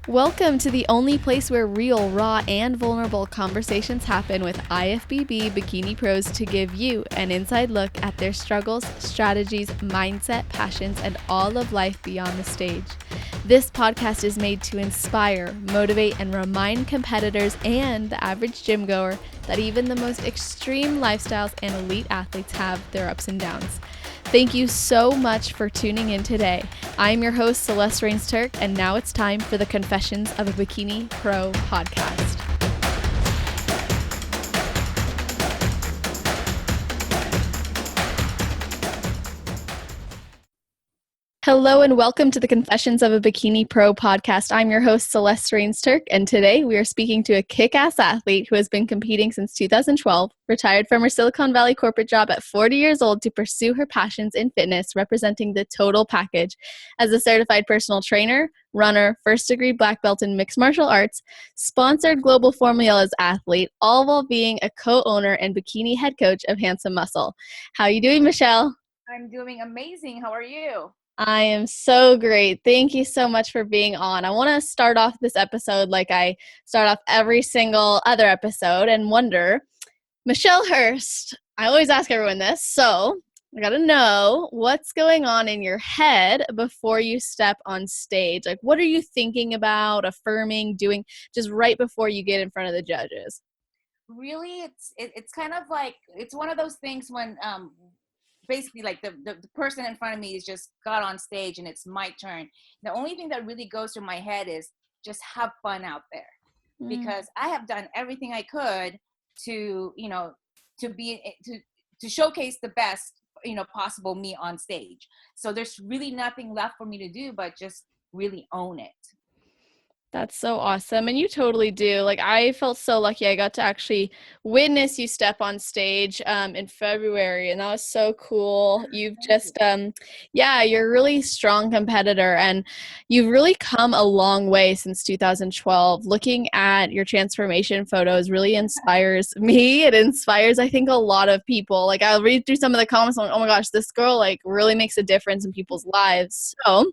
Welcome to the only place where real, raw, and vulnerable conversations happen with IFBB bikini pros to give you an inside look at their struggles, strategies, mindset, passions, and all of life beyond the stage. This podcast is made to inspire, motivate, and remind competitors and the average gym goer that even the most extreme lifestyles and elite athletes have their ups and downs. Thank you so much for tuning in today. I'm your host, Celeste Rains-Turk, and now it's time for the Confessions of a Bikini Pro podcast. Hello and welcome to the Confessions of a Bikini Pro podcast. I'm your host, Celeste Rains-Turk, and today we are speaking to a kick-ass athlete who has been competing since 2012, retired from her Silicon Valley corporate job at 40 years old to pursue her passions in fitness, representing the total package as a certified personal trainer, runner, first-degree black belt in mixed martial arts, sponsored global formulas athlete, all while being a co-owner and bikini head coach of Handsome Muscle. How are you doing, Michelle? I'm doing amazing. How are you? I am so great. Thank you so much for being on. I want to start off this episode like I start off every single other episode and wonder, Michelle Hurst, I always ask everyone this, so I got to know what's going on in your head before you step on stage. Like, what are you thinking about, affirming, doing just right before you get in front of the judges? Really, it's kind of like, it's one of those things when basically like the person in front of me is just got on stage and it's my turn. The only thing that really goes through my head is just have fun out there, because I have done everything I could to, to showcase the best, possible me on stage. So there's really nothing left for me to do but just really own it. That's so awesome. And you totally do. Like, I felt so lucky. I got to actually witness you step on stage in February, and that was so cool. You've just, you're a really strong competitor, and you've really come a long way since 2012. Looking at your transformation photos really inspires me. It inspires, I think, a lot of people. Like, I'll read through some of the comments, I'm like, oh my gosh, this girl, like, really makes a difference in people's lives. So,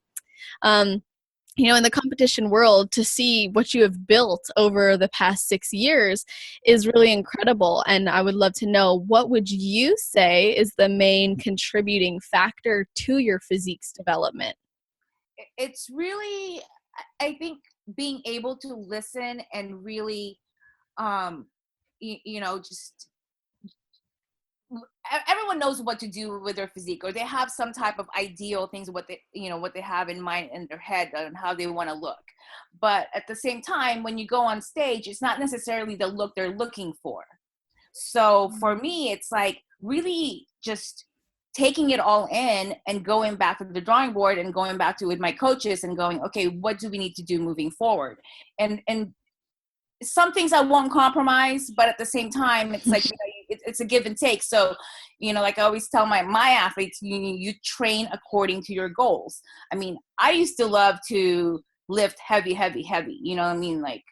in the competition world, to see what you have built over the past 6 years is really incredible. And I would love to know, what would you say is the main contributing factor to your physique's development? It's really, I think, being able to listen and really, just everyone knows what to do with their physique, or they have some type of ideal things, what they have in mind in their head on how they want to look. But at the same time, when you go on stage, it's not necessarily the look they're looking for. So for me, it's like really just taking it all in and going back to the drawing board and going back to with my coaches and going, okay, what do we need to do moving forward? And some things I won't compromise, but at the same time, it's like, it's a give and take. So, like I always tell my athletes, you train according to your goals. I mean, I used to love to lift heavy. Like,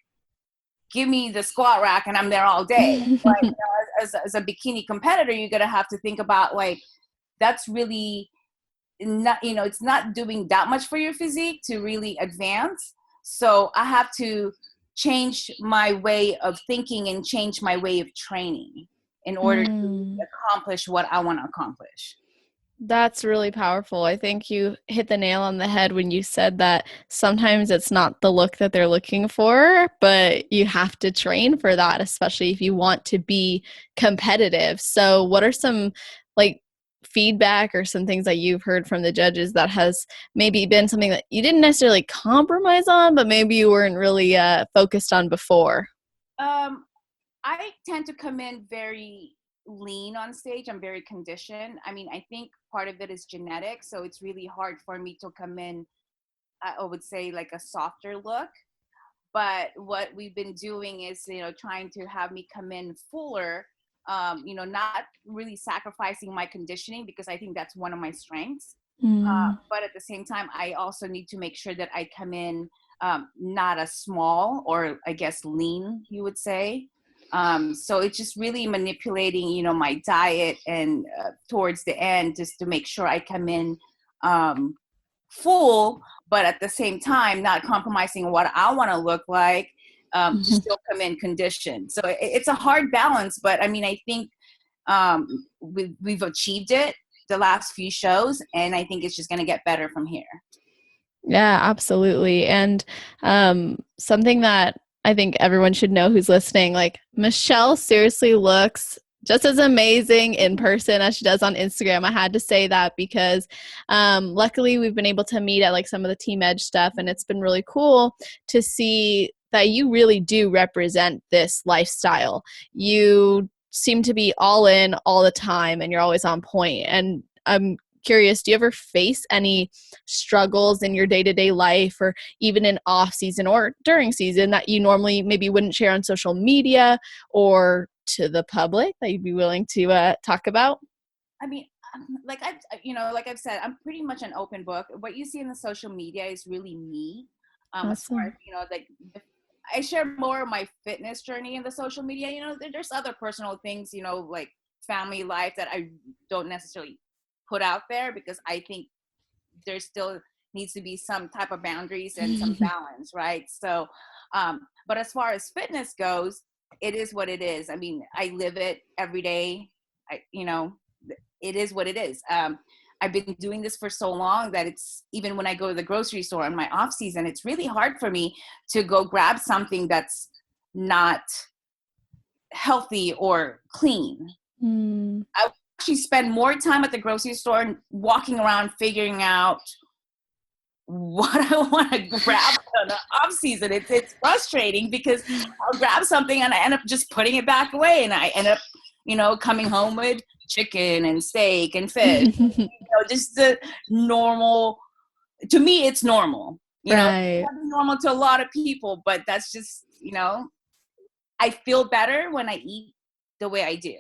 give me the squat rack and I'm there all day. But as a bikini competitor, you're gonna have to think about, like, that's really not, it's not doing that much for your physique to really advance. So I have to change my way of thinking and change my way of training in order to accomplish what I want to accomplish. That's really powerful. I think you hit the nail on the head when you said that sometimes it's not the look that they're looking for, but you have to train for that, especially if you want to be competitive. So what are some, like, feedback or some things that you've heard from the judges that has maybe been something that you didn't necessarily compromise on, but maybe you weren't really focused on before? I tend to come in very lean on stage. I'm very conditioned. I mean, I think part of it is genetic, so it's really hard for me to come in, I would say, like a softer look. But what we've been doing is, trying to have me come in fuller, not really sacrificing my conditioning, because I think that's one of my strengths. But at the same time, I also need to make sure that I come in not as small, or I guess lean, you would say. So it's just really manipulating, my diet and towards the end, just to make sure I come in full, but at the same time, not compromising what I want to look like, to still come in condition. So it's a hard balance, but I mean, I think we've achieved it the last few shows, and I think it's just going to get better from here. Yeah, absolutely. And something that I think everyone should know who's listening, like Michelle seriously looks just as amazing in person as she does on Instagram. I had to say that because luckily we've been able to meet at like some of the Team Edge stuff, and it's been really cool to see that you really do represent this lifestyle. You seem to be all in all the time and you're always on point. And I'm curious, do you ever face any struggles in your day-to-day life or even in off season or during season that you normally maybe wouldn't share on social media or to the public that you'd be willing to talk about? I mean, like I've said, I'm pretty much an open book. What you see in the social media is really me. As far as Awesome. like I share more of my fitness journey in the social media. There's other personal things, like family life that I don't necessarily put out there because I think there still needs to be some type of boundaries and some balance, right? So, but as far as fitness goes, it is what it is. I mean, I live it every day. It is what it is. I've been doing this for so long that it's even when I go to the grocery store in my off season, it's really hard for me to go grab something that's not healthy or clean. Mm. I actually spend more time at the grocery store and walking around figuring out what I want to grab in the off season. It's frustrating because I'll grab something and I end up just putting it back away, and I end up, coming home with chicken and steak and fish. Just the normal. To me, it's normal. It's Right. not normal to a lot of people, but that's just, I feel better when I eat the way I do.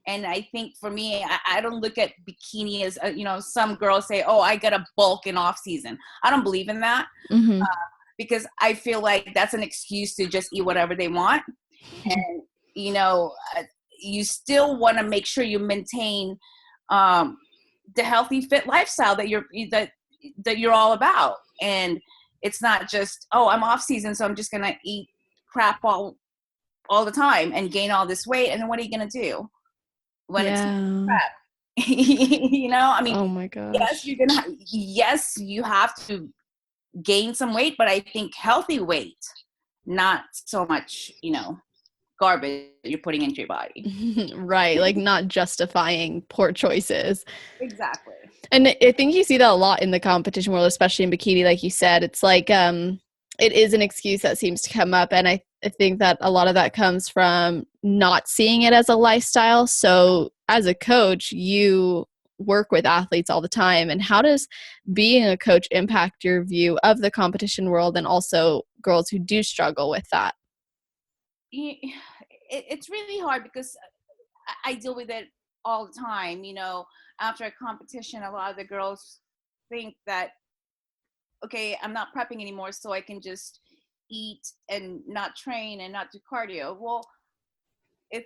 And I think for me, I don't look at bikini as, some girls say, oh, I got a bulk in off season. I don't believe in that Hmm. because I feel like that's an excuse to just eat whatever they want. And, you still want to make sure you maintain the healthy, fit lifestyle that you're all about. And it's not just, oh, I'm off season, so I'm just going to eat crap all the time and gain all this weight. And then what are you going to do when it's Yeah. crap? I mean, Oh my yes, gosh. yes, you have to gain some weight, but I think healthy weight, not so much, garbage you're putting into your body. Right. Like not justifying poor choices. Exactly. And I think you see that a lot in the competition world, especially in bikini, like you said. It's like it is an excuse that seems to come up. And I think that a lot of that comes from not seeing it as a lifestyle. So as a coach, you work with athletes all the time. And how does being a coach impact your view of the competition world and also girls who do struggle with that? It's really hard because I deal with it all the time. After a competition, a lot of the girls think that, okay, I'm not prepping anymore, so I can just eat and not train and not do cardio. Well, if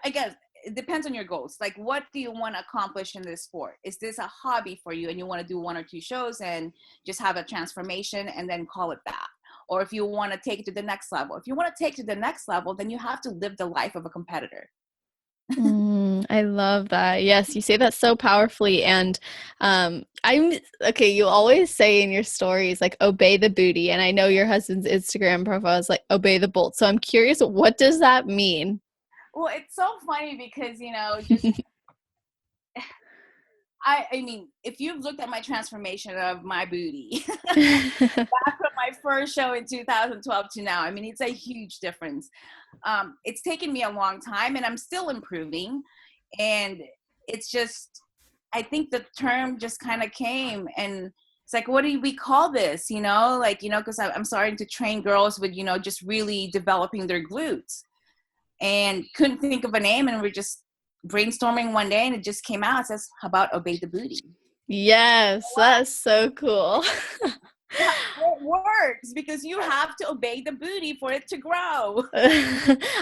I guess it depends on your goals. Like, what do you want to accomplish in this sport? Is this a hobby for you and you want to do one or two shows and just have a transformation and then call it that? Or if you want to take it to the next level. If you want to take it to the next level, then you have to live the life of a competitor. I love that. Yes, you say that so powerfully. And I'm okay. You always say in your stories, like, obey the booty. And I know your husband's Instagram profile is like, obey the bolt. So I'm curious, what does that mean? Well, it's so funny because, just I mean, if you've looked at my transformation of my booty back from my first show in 2012 to now, I mean, it's a huge difference. It's taken me a long time and I'm still improving. And it's just, I think the term just kind of came and it's like, what do we call this? Because I'm starting to train girls with, just really developing their glutes and couldn't think of a name. And we're just brainstorming one day and it just came out. It says, how about obey the booty? Yes, that's so cool. Yeah, it works because you have to obey the booty for it to grow.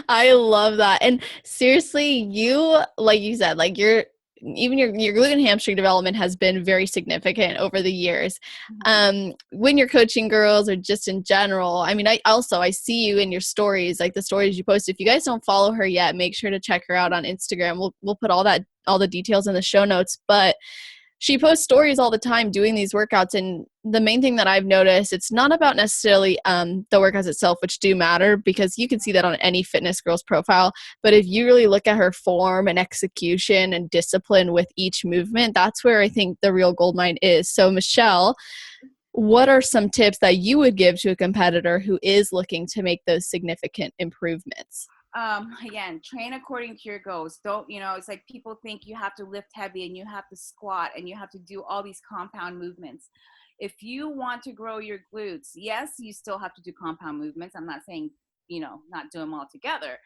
I love that. And seriously, you, like you said, like you're even your glute and hamstring development has been very significant over the years. Mhm. When you're coaching girls or just in general, I mean, I see you in your stories, like the stories you post. If you guys don't follow her yet, make sure to check her out on Instagram. We'll put all the details in the show notes, but she posts stories all the time doing these workouts. And the main thing that I've noticed, it's not about necessarily the workouts itself, which do matter because you can see that on any fitness girl's profile. But if you really look at her form and execution and discipline with each movement, that's where I think the real gold mine is. So Michelle, what are some tips that you would give to a competitor who is looking to make those significant improvements? Again, train according to your goals. Don't, it's like people think you have to lift heavy and you have to squat and you have to do all these compound movements. If you want to grow your glutes, yes, you still have to do compound movements. I'm not saying, not do them all together,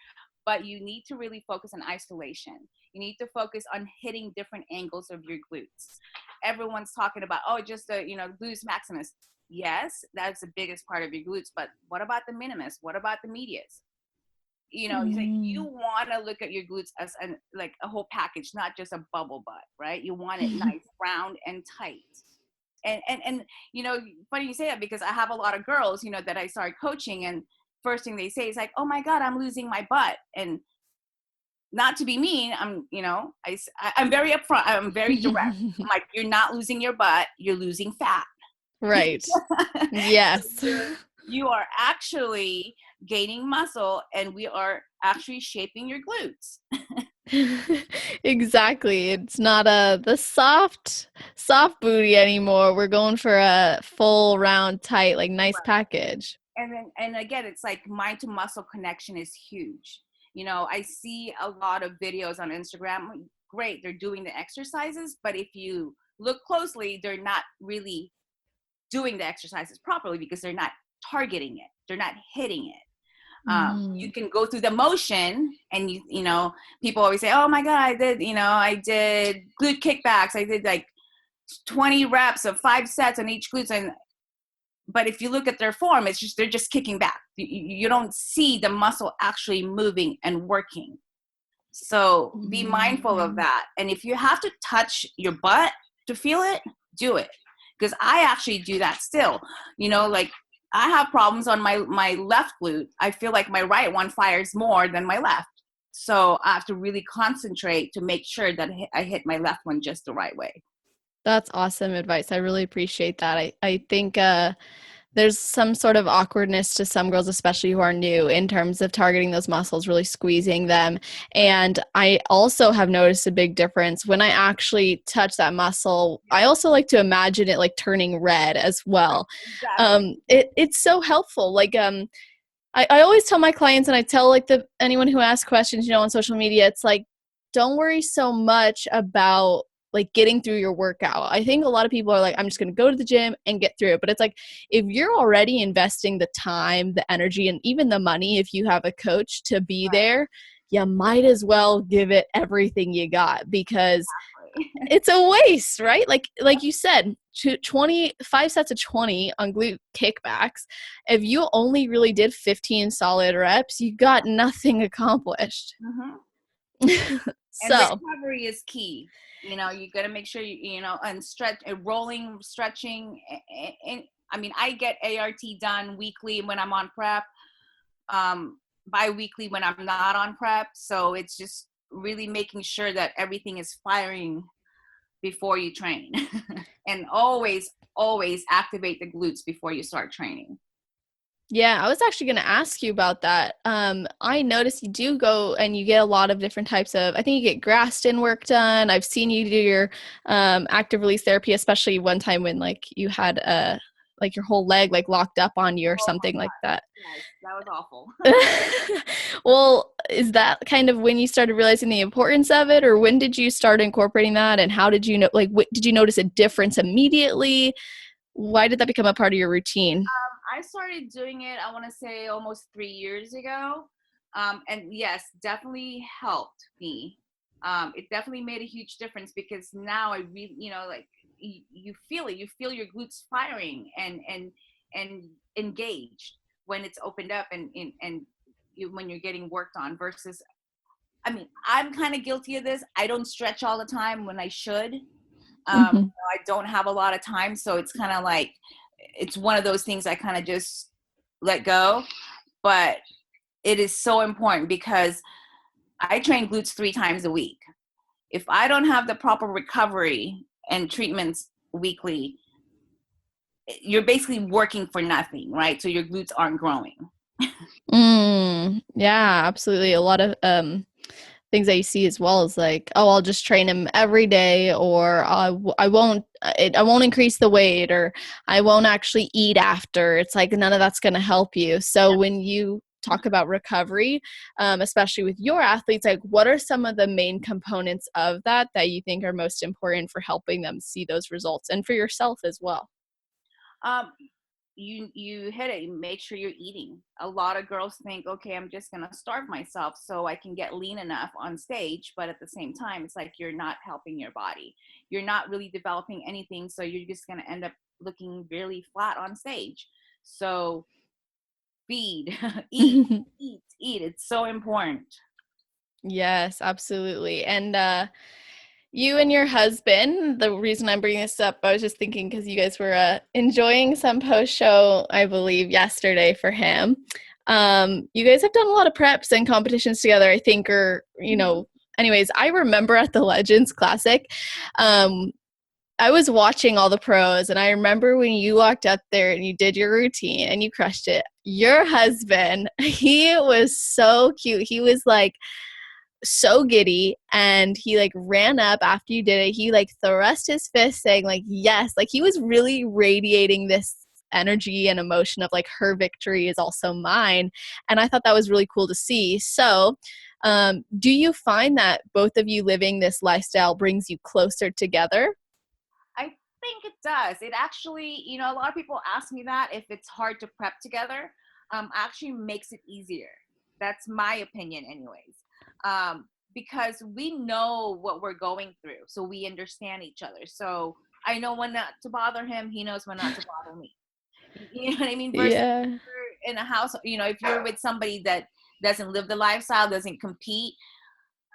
but you need to really focus on isolation. You need to focus on hitting different angles of your glutes. Everyone's talking about, oh, just the, glutes maximus. Yes, that's the biggest part of your glutes, but what about the minimus? What about the medius? It's like you Mm. want to look at your glutes as like a whole package, not just a bubble butt, right? You want it nice, round, and tight. And funny you say that because I have a lot of girls, that I started coaching, and first thing they say is like, "Oh my God, I'm losing my butt." And not to be mean, I'm very upfront. I'm very direct. I'm like, "You're not losing your butt. You're losing fat." Right. Yes. You are actually gaining muscle, and we are actually shaping your glutes. Exactly. It's not the soft booty anymore. We're going for a full round tight, like nice package. And again, it's like mind to muscle connection is huge. I see a lot of videos on Instagram. Great, they're doing the exercises, but if you look closely, they're not really doing the exercises properly because they're not targeting it. They're not hitting it. You Mm. can go through the motion, and people always say, "Oh my God, I did glute kickbacks. I did like 20 reps of 5 sets on each glutes." But if you look at their form, it's just they're just kicking back. You don't see the muscle actually moving and working. So be mindful of Mm. that. And if you have to touch your butt to feel it, do it. Because I actually do that still. Like I have problems on my left glute. I feel like my right one fires more than my left. So I have to really concentrate to make sure that I hit my left one just the right way. That's awesome advice. I really appreciate that. I think there's some sort of awkwardness to some girls, especially who are new, in terms of targeting those muscles, really squeezing them. And I also have noticed a big difference when I actually touch that muscle. I also like to imagine it like turning red as well. Exactly. It's so helpful. I always tell my clients, and I tell like anyone who asks questions, on social media, it's like, don't worry so much about like getting through your workout. I think a lot of people are like, I'm just going to go to the gym and get through it. But it's like, if you're already investing the time, the energy, and even the money, if you have a coach to be there, you might as well give it everything you got because Right. it's a waste, right? Like you said, 25 sets of 20 on glute kickbacks. If you only really did 15 solid reps, you got nothing accomplished. Mm-hmm. And So, recovery is key. You got to make sure and stretch, rolling, stretching. And I mean, I get ART done weekly when I'm on prep, bi-weekly when I'm not on prep. So it's just really making sure that everything is firing before you train. And always activate the glutes before you start training. yeah, I was actually going to ask you about that. I noticed you do go and you get a lot of different types of, I think you get Graston work done. I've seen you do your active release therapy, especially one time when like you had like your whole leg like locked up on you or Oh my something like God. that. Yes, that was awful. Well, is that kind of when you started realizing the importance of it, or when did you start incorporating that? And how did you know, like, did you notice a difference immediately? Why did that become a part of your routine? I started doing it, I want to say almost 3 years ago. And yes, definitely helped me. It definitely made a huge difference because now I really, like you feel it. You feel your glutes firing and engaged when it's opened up and when you're getting worked on versus I mean, I'm kind of guilty of this. I don't stretch all the time when I should. Hmm. I don't have a lot of time, so it's kind of like it's one of those things I kind of just let go. But it is so important because I train glutes 3 times a week. If I don't have the proper recovery and treatments weekly, you're basically working for nothing, right? So your glutes aren't growing. Yeah, absolutely. A lot of things that you see as well is like, oh, I'll just train him every day, or I won't increase the weight, or I won't actually eat after. It's like none of that's going to help you. So when you talk about recovery, especially with your athletes, like what are some of the main components of that that you think are most important for helping them see those results and for yourself as well? Um, you hit it. Make sure you're eating. A lot of girls think, okay, I'm just gonna starve myself so I can get lean enough on stage, but at the same time, it's like you're not helping your body. You're not really developing anything, so you're just gonna end up looking really flat on stage. So feed, eat, eat. It's so important. Yes, absolutely. And you and your husband, the reason I'm bringing this up, I was just thinking because you guys were enjoying some post show, I believe, yesterday for him. You guys have done a lot of preps and competitions together, I think, or, anyways, I remember at the Legends Classic, um, I was watching all the pros, and I remember when you walked up there and you did your routine and you crushed it. Your husband, he was so cute. He was like, so giddy, and he like ran up after you did it. He like thrust his fist saying like yes, like he was really radiating this energy and emotion of like her victory is also mine. And I thought that was really cool to see. So do you find that both of you living this lifestyle brings you closer together? I think it does. It actually, a lot of people ask me that if it's hard to prep together. Actually makes it easier. That's my opinion, anyways. Because we know what we're going through, so we understand each other. So I know when not to bother him. He knows when not to bother me. You know what I mean? Versus Yeah. in a house, if you're with somebody that doesn't live the lifestyle, doesn't compete,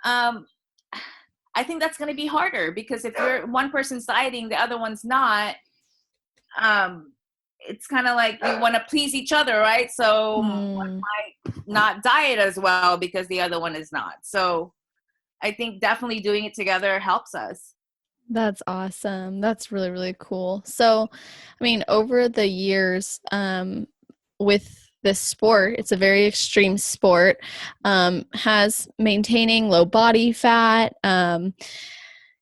um, I think that's going to be harder because if you're one person's dieting, the other one's not. Um, it's kind of like you want to please each other, right? So one Mm. might not diet as well because the other one is not. So I think definitely doing it together helps us. That's awesome. That's really, really cool. So, I mean, over the years, with this sport, it's a very extreme sport, has maintaining low body fat,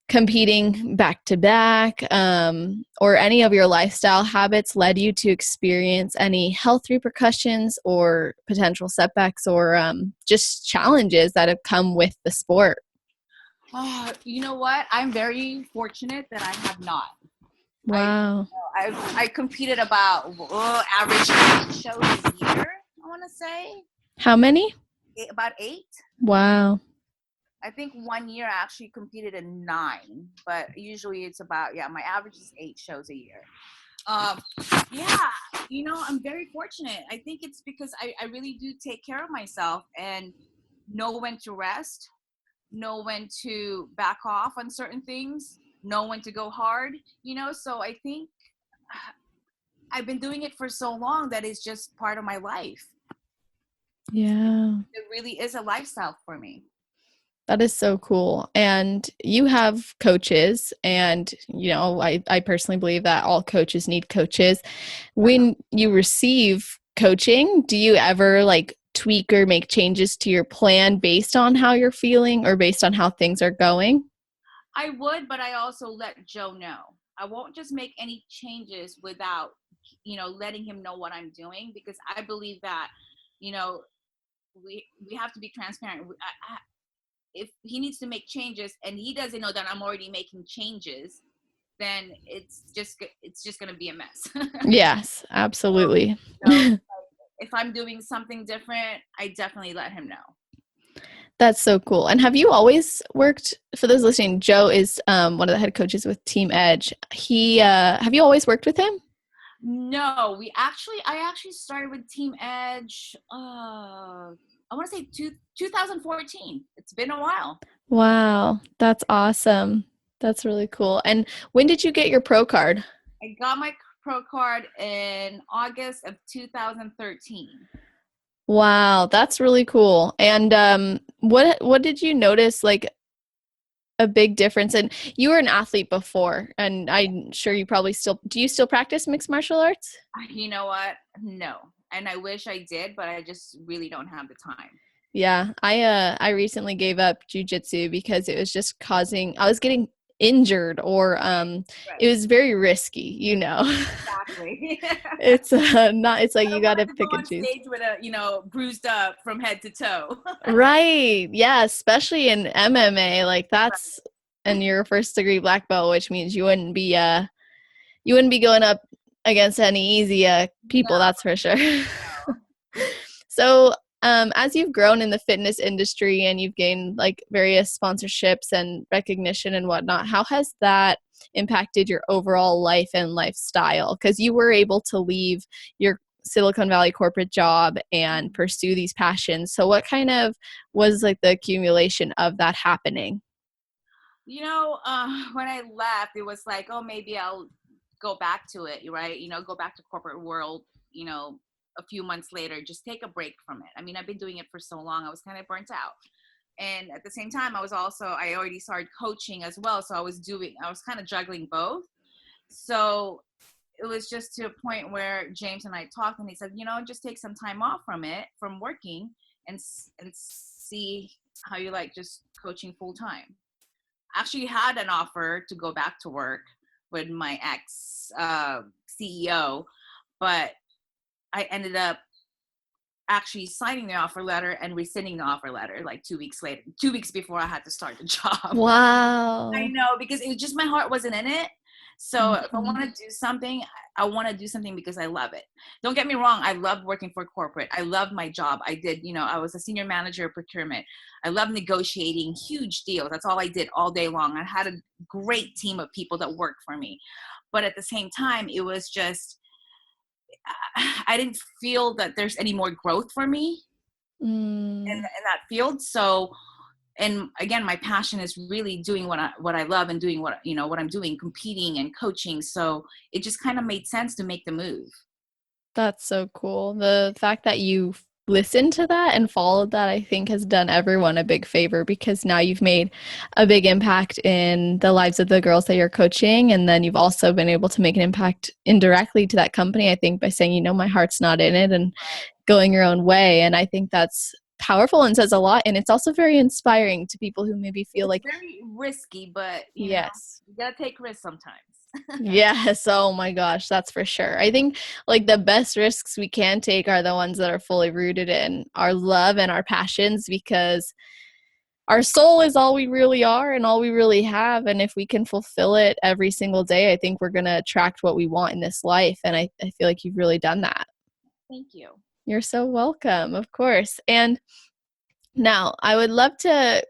competing back to back, or any of your lifestyle habits led you to experience any health repercussions or potential setbacks, or just challenges that have come with the sport? Oh, you know what? I'm very fortunate that I have not. I Wow. I competed about average 8 shows a year. I want to say How many? about 8. Wow. I think one year I actually competed in 9, but usually it's about my average is 8 shows a year. Um, yeah, I'm very fortunate. I think it's because I really do take care of myself and know when to rest, know when to back off on certain things, know when to go hard. So I think I've been doing it for so long that it's just part of my life. Yeah. It really is a lifestyle for me. That is so cool. And you have coaches, and I personally believe that all coaches need coaches. When you receive coaching, do you ever like tweak or make changes to your plan based on how you're feeling or based on how things are going? I would, but I also let Joe know. I won't just make any changes without, letting him know what I'm doing because I believe that, you know, we have to be transparent. If he needs to make changes and he doesn't know that I'm already making changes, then it's just going to be a mess. Yes, So, absolutely. if I'm doing something different, I definitely let him know. That's so cool. And have you always worked, for those listening, Joe is one of the head coaches with Team Edge. Have you always worked with him? No, I actually started with Team Edge I want to say 2014. It's been a while. Wow, that's awesome. That's really cool. And when did you get your pro card? I got my pro card in August of 2013. Wow, that's really cool. And what did you notice like a big difference? And you were an athlete before, and I'm sure you probably still do you still practice mixed martial arts? You know what? No. And I wish I did, but I just really don't have the time. Yeah, I recently gave up jujitsu because it was just causing I was getting injured or it Right. was very risky, you know. Exactly. It's not it's like I you don't got want to to go pick and on choose. stage with a, bruised up from head to toe. Right. Yeah, especially in MMA, like Right. that's and you're a first degree black belt, which means you wouldn't be going up against any easy No, people, that's for sure. no. So, as you've grown in the fitness industry and you've gained like various sponsorships and recognition and whatnot, how has that impacted your overall life and lifestyle? Because you were able to leave your Silicon Valley corporate job and pursue these passions. So, what kind of was like the accumulation of that happening? When I left, it was like, oh, maybe I'll go back to it, right? Go back to corporate world, a few months later, just take a break from it. I mean, I've been doing it for so long, I was kind of burnt out. And at the same time, I already started coaching as well. So I was kind of juggling both. So it was just to a point where James and I talked, and he said, just take some time off from it, from working, and see how you like just coaching full time. Actually had an offer to go back to work with my ex CEO, but I ended up actually signing the offer letter and rescinding the offer letter like 2 weeks later, 2 weeks before I had to start the job. I Wow. know, because it was just my heart wasn't in it. So if I Mhm. want to do something, I want to do something because I love it. Don't get me wrong. I love working for corporate. I love my job. I was a senior manager of procurement. I love negotiating huge deals. That's all I did all day long. I had a great team of people that worked for me. But at the same time, it was just, I didn't feel that there's any more growth for me Mm. in that field. So, and again, my passion is really doing what I love, and doing what I'm doing, competing and coaching. So it just kind of made sense to make the move. That's so cool. The fact that you listened to that and followed that, I think, has done everyone a big favor because now you've made a big impact in the lives of the girls that you're coaching. And then you've also been able to make an impact indirectly to that company, I think, by saying, my heart's not in it and going your own way. And I think that's powerful and says a lot. And it's also very inspiring to people who maybe feel It's like, very risky, but yes. you gotta take risks sometimes. Yes, oh my gosh, that's for sure. I think like the best risks we can take are the ones that are fully rooted in our love and our passions because our soul is all we really are and all we really have. And if we can fulfill it every single day, I think we're going to attract what we want in this life. And I feel like you've really done that. Thank you. You're so welcome, of course. And now I would love to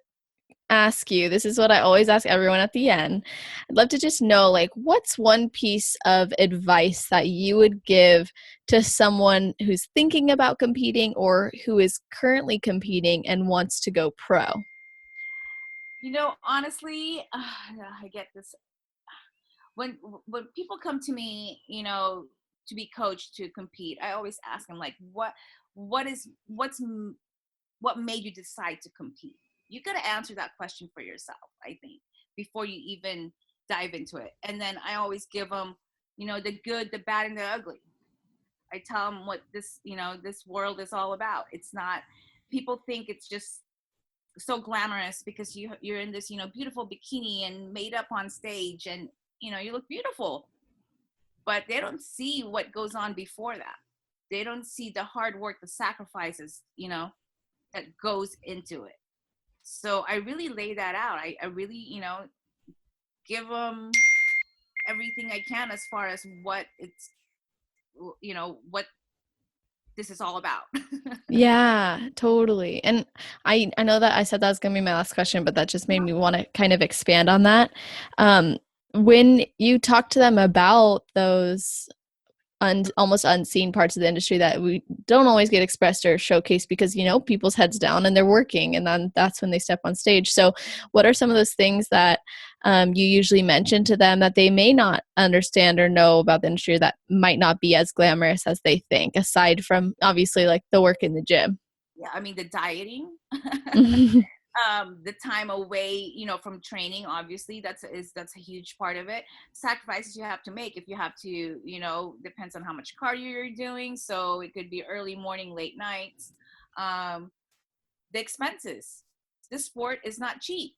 ask you, this is what I always ask everyone at the end. I'd love to just know, like, what's one piece of advice that you would give to someone who's thinking about competing or who is currently competing and wants to go pro? Honestly, I get this when when people come to me, to be coached to compete. I always ask them, like, what made you decide to compete? You got to answer that question for yourself, I think, before you even dive into it. And then I always give them, the good, the bad, and the ugly. I tell them what this world is all about. It's not, people think it's just so glamorous because you're in this, beautiful bikini and made up on stage, and, you look beautiful, but they don't see what goes on before that. They don't see the hard work, the sacrifices, that goes into it. So I really lay that out. I really, give them everything I can as far as what this is all about. Yeah, totally. And I know that I said that was going to be my last question, but that just made me want to kind of expand on that. Um, when you talk to them about those almost unseen parts of the industry that we don't always get expressed or showcased because, you know, people's heads down and they're working, and then that's when they step on stage. So what are some of those things that you usually mention to them that they may not understand or know about the industry that might not be as glamorous as they think, aside from obviously like the work in the gym? Yeah, I mean the dieting, the time away, from training. Obviously, that's a huge part of it. Sacrifices you have to make if you have to, depends on how much cardio you're doing. So it could be early morning, late nights. Um, the expenses. This sport is not cheap.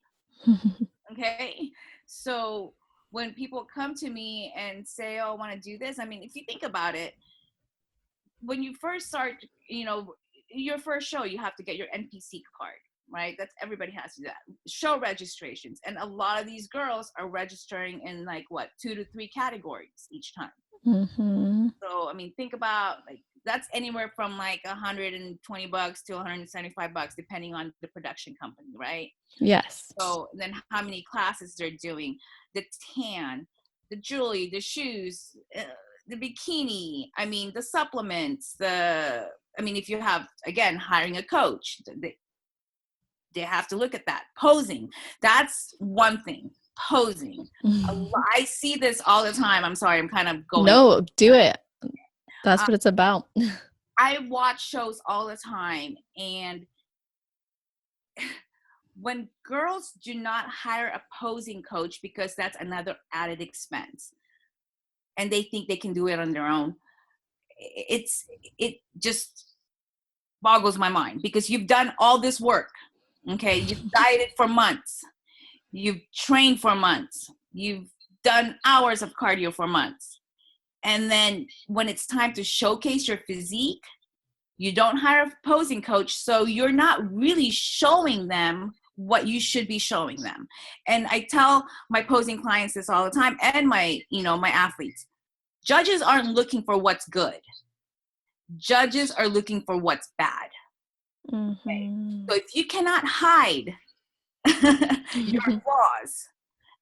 Okay, so when people come to me and say, "Oh, I want to do this," I mean, if you think about it, when you first start, your first show, you have to get your NPC card, right? That's everybody has to do that. Show registrations, and a lot of these girls are registering in like what 2 to 3 categories each time. Mm-hmm. So I mean, think about like that's anywhere from like $120 to $175, depending on the production company, right? Yes. So then how many classes they're doing, the tan, the jewelry, the shoes, the bikini, I mean, the supplements, I mean, if you have, again, hiring a coach, they have to look at that. Posing, that's one thing. Posing. I see this all the time. I'm sorry, I'm kind of going. No, do it. That's Uh, what it's about. I watch shows all the time, and when girls do not hire a posing coach because that's another added expense and they think they can do it on their own, it just boggles my mind because you've done all this work. Okay, you've dieted for months, you've trained for months, you've done hours of cardio for months, and then when it's time to showcase your physique, you don't hire a posing coach, so you're not really showing them what you should be showing them. And I tell my posing clients this all the time, and my athletes, judges aren't looking for what's good. Judges are looking for what's bad. Okay? Mm-hmm. So if you cannot hide your flaws,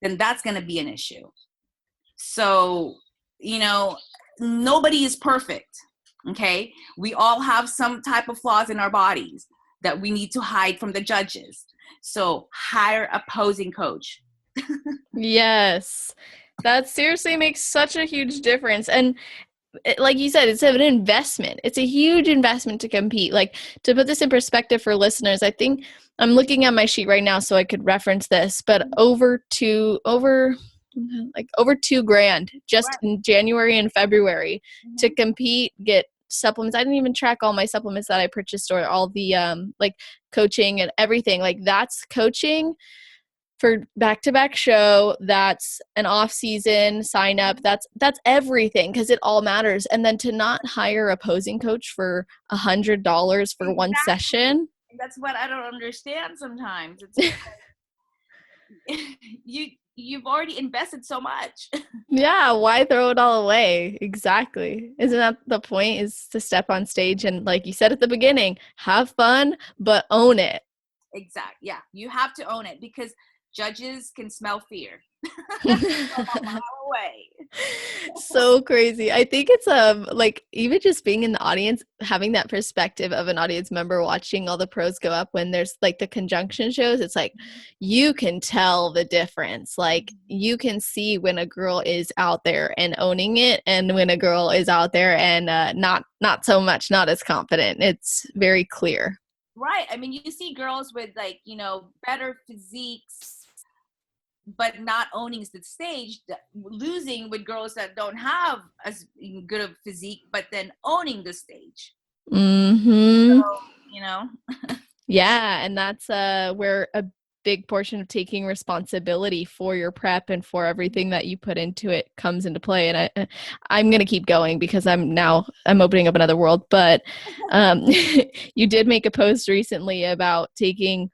then that's going to be an issue. So, nobody is perfect. Okay. We all have some type of flaws in our bodies that we need to hide from the judges. So hire a posing coach. Yes. That seriously makes such a huge difference. And like you said, it's an investment. It's a huge investment to compete. Like, to put this in perspective for listeners, I think I'm looking at my sheet right now so I could reference this, but over 2 grand just Right. in January and February to Mm-hmm. compete, get supplements. I didn't even track all my supplements that I purchased or all the like coaching and everything. Like, that's coaching for back-to-back show, that's an off-season sign up, that's everything, because it all matters. And then to not hire a posing coach for $100 for one Exactly. session. That's what I don't understand sometimes. It's just you've already invested so much. Yeah, why throw it all away? Exactly. Isn't that the point, is to step on stage and, like you said at the beginning, have fun but own it. Exactly. Yeah, you have to own it because judges can smell fear from a mile away. So crazy. I think it's like even just being in the audience, having that perspective of an audience member watching all the pros go up when there's like the conjunction shows, it's like you can tell the difference. Like, you can see when a girl is out there and owning it and when a girl is out there and not so much, not as confident. It's very clear. Right. I mean, you see girls with like, better physiques, but not owning the stage, losing with girls that don't have as good of physique, but then owning the stage. Mhm. You know? Yeah, and that's where a big portion of taking responsibility for your prep and for everything that you put into it comes into play. And I'm gonna keep going because I'm opening up another world. But you did make a post recently about taking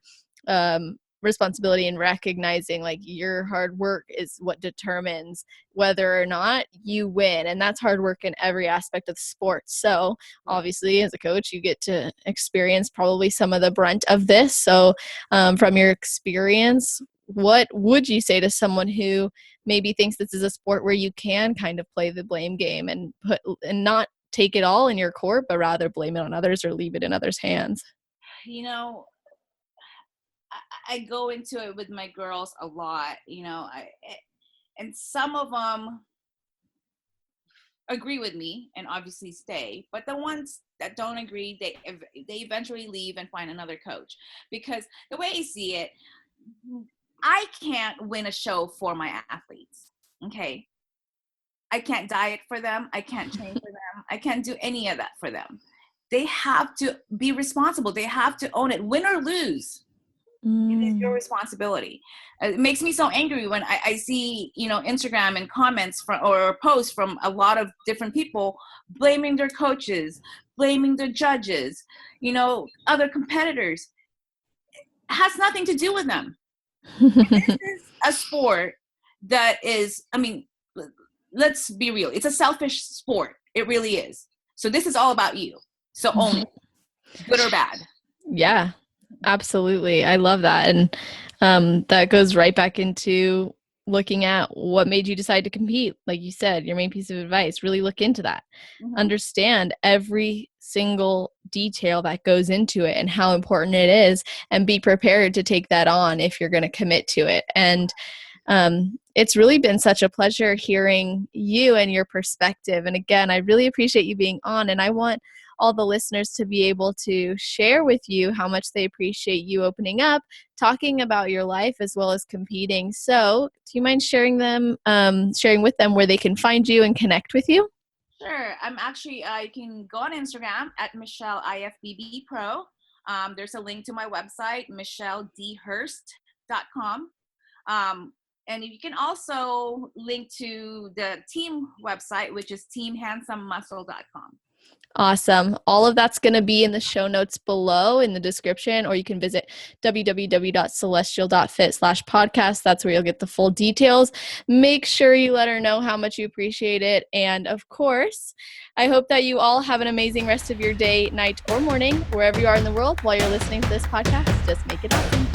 responsibility and recognizing like your hard work is what determines whether or not you win, and that's hard work in every aspect of sports. So obviously, as a coach, you get to experience probably some of the brunt of this. So from your experience, what would you say to someone who maybe thinks this is a sport where you can kind of play the blame game and not take it all in your court, but rather blame it on others or leave it in others' hands? You know, I go into it with my girls a lot, and some of them agree with me and obviously stay, but the ones that don't agree, they eventually leave and find another coach, because the way I see it, I can't win a show for my athletes. Okay, I can't diet for them, I can't train for them, I can't do any of that for them. They have to be responsible, they have to own it, win or lose. It is your responsibility. It makes me so angry when I see, Instagram and comments or posts from a lot of different people blaming their coaches, blaming their judges, other competitors. It has nothing to do with them. This is a sport that is, I mean, let's be real. It's a selfish sport. It really is. So this is all about you. So own it, good or bad. Yeah, absolutely. I love that. And that goes right back into looking at what made you decide to compete. Like you said, your main piece of advice, really look into that. Mm-hmm. Understand every single detail that goes into it and how important it is, and be prepared to take that on if you're going to commit to it. And it's really been such a pleasure hearing you and your perspective. And again, I really appreciate you being on, and I want all the listeners to be able to share with you how much they appreciate you opening up, talking about your life as well as competing. So do you mind sharing with them where they can find you and connect with you? Sure. I can go on Instagram at Michelle IFBB Pro. There's a link to my website, michelledhurst.com. And you can also link to the team website, which is teamhandsomemuscle.com. Awesome. All of that's going to be in the show notes below in the description, or you can visit www.celestial.fit/podcast. That's where you'll get the full details. Make sure you let her know how much you appreciate it. And of course, I hope that you all have an amazing rest of your day, night, or morning, wherever you are in the world while you're listening to this podcast. Just make it awesome.